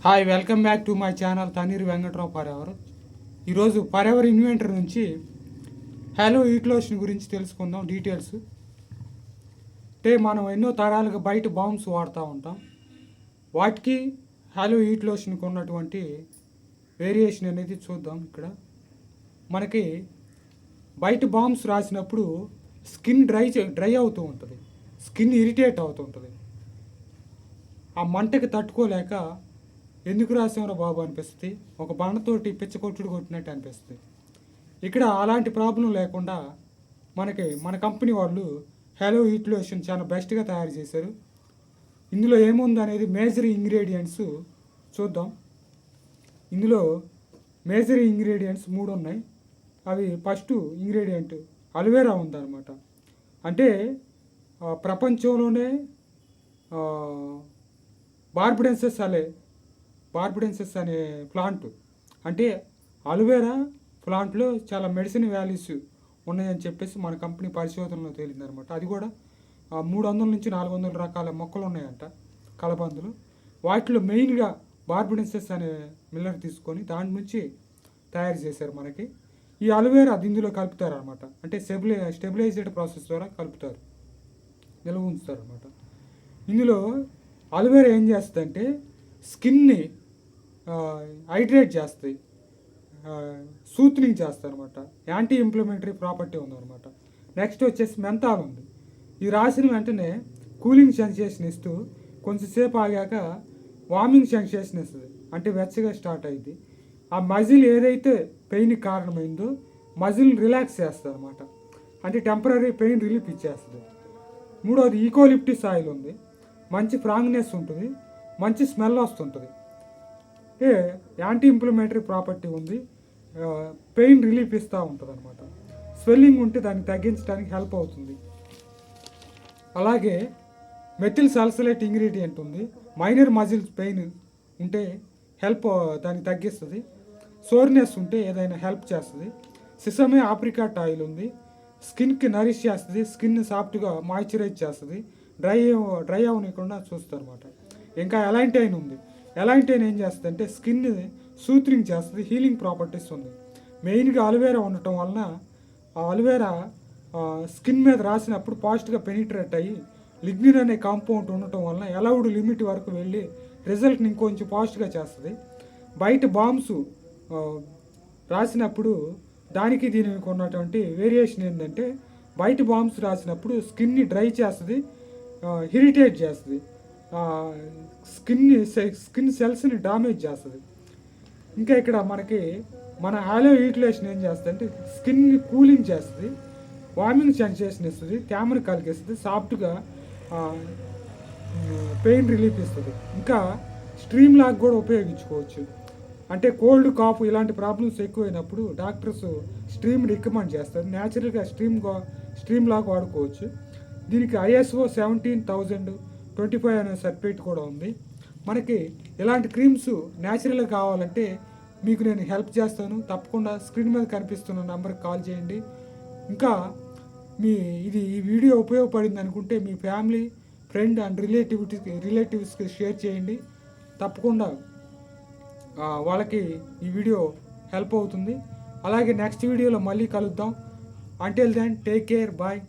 Hi, welcome back to my channel Taneer Venkatrao forever. ఈరోజు forever inventor నుంచి hello heat lotion గురించి తెలుసుకుందాం డీటెయిల్స్. అంటే మనం ఎన్నో తరాలుగా బయట బాంబ్స్ వాడుతూ ఉంటాం. వాటికి హలో హీట్ లోషన్కి ఉన్నటువంటి వేరియేషన్ అనేది చూద్దాం. ఇక్కడ మనకి బయట బాంబ్స్ రాసినప్పుడు స్కిన్ డ్రై అవుతూ ఉంటుంది, స్కిన్ ఇరిటేట్ అవుతుంటుంది. ఆ మంటకి తట్టుకోలేక ఎందుకు రాసామరా బాబు అనిపిస్తుంది, ఒక బండతోటి పిచ్చకొట్టుడు కొట్టినట్టు అనిపిస్తుంది. ఇక్కడ అలాంటి ప్రాబ్లం లేకుండా మన కంపెనీ వాళ్ళు హలో హీట్ లోషన్ చాలా బెస్ట్గా తయారు చేశారు. ఇందులో ఏముంది అనేది మేజర్ ఇంగ్రీడియంట్స్ చూద్దాం. ఇందులో మేజర్ ఇంగ్రీడియంట్స్ 3 ఉన్నాయి. అవి ఫస్ట్ ఇంగ్రీడియంట్ అలోవెరా ఉందన్నమాట. అంటే ప్రపంచంలోనే బార్బడెన్సెస్ అనే ప్లాంట్, అంటే అలోవెరా ప్లాంట్లో చాలా మెడిసిన్ వాల్యూస్ ఉన్నాయని చెప్పేసి మన కంపెనీ పరిశోధనలో తేలిందనమాట. అది కూడా 300 నుంచి 400 రకాల మొక్కలు ఉన్నాయంట, కలబందులు. వాటిలో మెయిన్గా బార్బడెన్సెస్ అనే మిల్లర్ తీసుకొని దాని నుంచి తయారు చేశారు మనకి. ఈ అలోవెరా ఇందులో కలుపుతారు అనమాట. అంటే స్టెబిలైజ్డ్ ప్రాసెస్ ద్వారా కలుపుతారు, నిల్వ ఉంచుతారు అనమాట. ఇందులో అలోవెరా ఏం చేస్తుందంటే స్కిన్ని హైడ్రేట్ చేస్తాయి, సూత్నింగ్ చేస్తాయి అనమాట. యాంటీ ఇంప్లిమెంటరీ ప్రాపర్టీ ఉందన్నమాట. నెక్స్ట్ వచ్చేసి మెంతాల్ ఉంది. ఇది రాసిన వెంటనే కూలింగ్ సెన్సేషన్ ఇస్తూ కొంచెంసేపు ఆగాక వార్మింగ్ సెన్సేషన్ ఇస్తుంది, అంటే వెచ్చగా స్టార్ట్ అయింది. ఆ మజిల్ ఏదైతే పెయిన్కి కారణమైందో మజిల్ రిలాక్స్ చేస్తుంది అనమాట, అంటే టెంపరీ పెయిన్ రిలీఫ్ ఇచ్చేస్తుంది. మూడవది ఈకోలిప్టిస్ ఆయిల్ ఉంది. మంచి ఫ్రాంగ్నెస్ ఉంటుంది, మంచి స్మెల్ వస్తుంటుంది. అంటే యాంటీ ఇంప్లిమెంటరీ ప్రాపర్టీ ఉంది, పెయిన్ రిలీఫ్ ఇస్తూ ఉంటుంది అనమాట. స్వెల్లింగ్ ఉంటే దాన్ని తగ్గించడానికి హెల్ప్ అవుతుంది. అలాగే మెథిల్ సాల్సలేట్ ఇంగ్రీడియంట్ ఉంది. మైనర్ మజిల్స్ పెయిన్ ఉంటే దాన్ని తగ్గిస్తుంది. సోర్నెస్ ఉంటే ఏదైనా హెల్ప్ చేస్తుంది. సిసమే ఆప్రికాట్ ఆయిల్ ఉంది. స్కిన్కి నరిష్ చేస్తుంది, స్కిన్ సాఫ్ట్గా మాయిశ్చరైజ్ చేస్తుంది, డ్రై అవ్వకుండా చూస్తుంది అనమాట. ఇంకా ఎలాంటైన్ ఉంది. ఎలాంటైన్ ఏం చేస్తుంది అంటే స్కిన్ సూత్రింగ్ చేస్తుంది, హీలింగ్ ప్రాపర్టీస్ ఉంది. మెయిన్గా అలోవెరా ఉండటం వలన ఆ అలోవెరా స్కిన్ మీద రాసినప్పుడు పాజిటివ్గా పెనిట్రేట్ అయ్యి లిగ్నిన్ అనే కాంపౌండ్ ఉండటం వలన అలౌడ్ లిమిట్ వరకు వెళ్ళి రిజల్ట్ని ఇంకొంచెం పాజిటివ్గా చేస్తుంది. బయట బాంబ్స్ రాసినప్పుడు దీనికి ఉన్నటువంటి వేరియేషన్ ఏంటంటే బయట బాంబ్స్ రాసినప్పుడు స్కిన్ని డ్రై చేస్తుంది, ఇరిటేట్ చేస్తుంది, స్కిన్ సెల్స్ని డామేజ్ చేస్తుంది. ఇంకా ఇక్కడ మన హలో హీట్ లోషన్ ఏం చేస్తుంది అంటే స్కిన్ని కూలింగ్ చేస్తుంది, వార్మింగ్ సెన్సేషన్ ఇస్తుంది, తేమను కలిగిస్తుంది, సాఫ్ట్గా పెయిన్ రిలీఫ్ ఇస్తుంది. ఇంకా స్ట్రీమ్ లాగ్ కూడా ఉపయోగించుకోవచ్చు. అంటే కోల్డ్, కాఫ్ ఇలాంటి ప్రాబ్లమ్స్ ఎక్కువైనప్పుడు డాక్టర్స్ స్ట్రీమ్ రికమెండ్ చేస్తారు. న్యాచురల్గా స్ట్రీమ్ లాగ్ వాడుకోవచ్చు. దీనికి ISO 17025 అనే సర్టిఫికేట్ కూడా ఉంది. మనకి ఇలాంటి క్రీమ్స్ న్యాచురల్గా కావాలంటే మీకు నేను హెల్ప్ చేస్తాను. తప్పకుండా స్క్రీన్ మీద కనిపిస్తున్న నెంబర్కి కాల్ చేయండి. ఇంకా ఈ వీడియో ఉపయోగపడింది అనుకుంటే మీ ఫ్యామిలీ, ఫ్రెండ్ అండ్ రిలేటివ్స్కి షేర్ చేయండి. తప్పకుండా వాళ్ళకి ఈ వీడియో హెల్ప్ అవుతుంది. అలాగే నెక్స్ట్ వీడియోలో మళ్ళీ కలుద్దాం. Until then take care, bye.